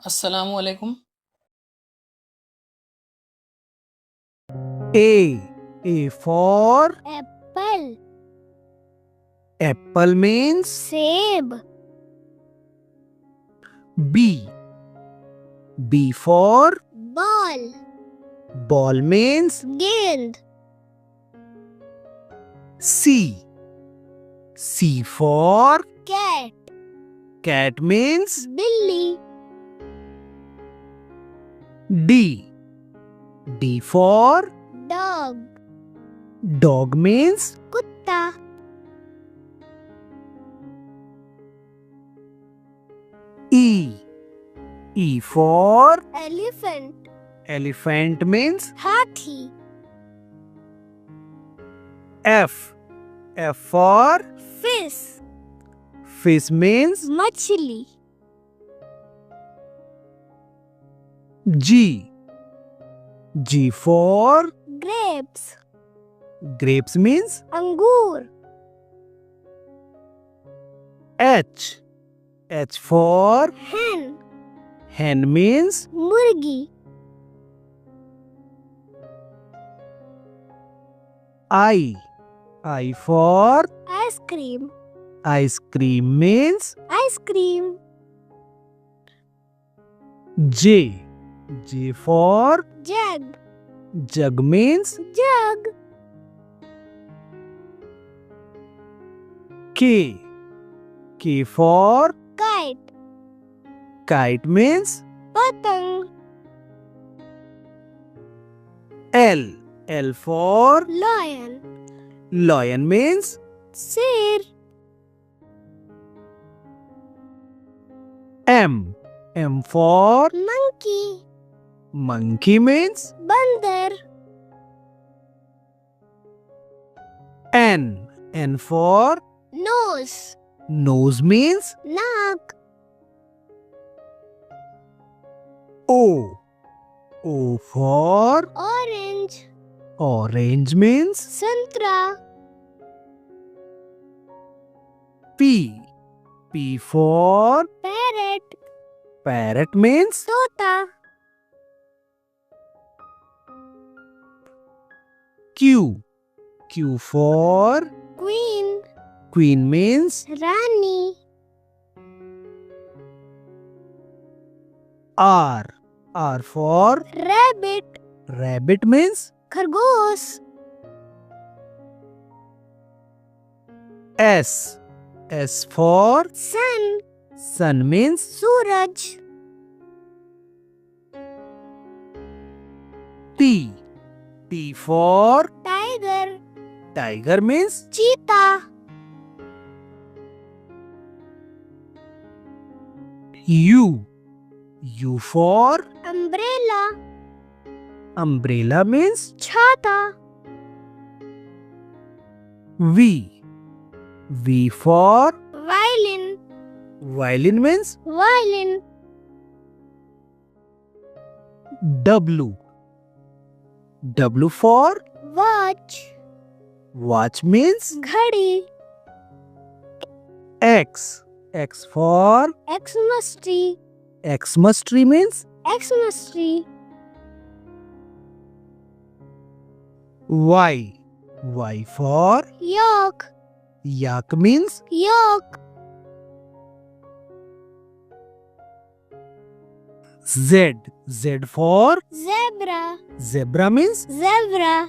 अस्सलामुअलैकुम। A. A for apple, apple means सेब, B. B for ball, ball means गेंद, C. C for cat, cat means बिल्ली, D. D for dog, dog means कुत्ता, E. E for elephant, elephant means हाथी, F. F for fish, fish means मछली, G. G for grapes, grapes means अंगूर, H. H for hen, hen means मुर्गी, I. I for ice cream, ice cream means ice cream, J. J for jug, jug means jug, K. K for kite, kite means पतंग, L. L for lion, lion means शेर, M. M for monkey, monkey means बंदर, N. N for nose, nose means नाक, O. O for orange, orange means संतरा, P. P for parrot, parrot means तोता, Q. Q for queen, queen means Rani, R. R for rabbit, rabbit means खरगोश, S. S for sun, sun means Suraj, T. T for tiger, tiger means चीता, U. U for umbrella, umbrella means छाता, V. V for violin, violin means violin, W. W for watch, watch means घड़ी, X. X for Xmas tree, Xmas tree means Xmas tree, Y. Y for yak, yak means yak, Z. Z for zebra, zebra means zebra,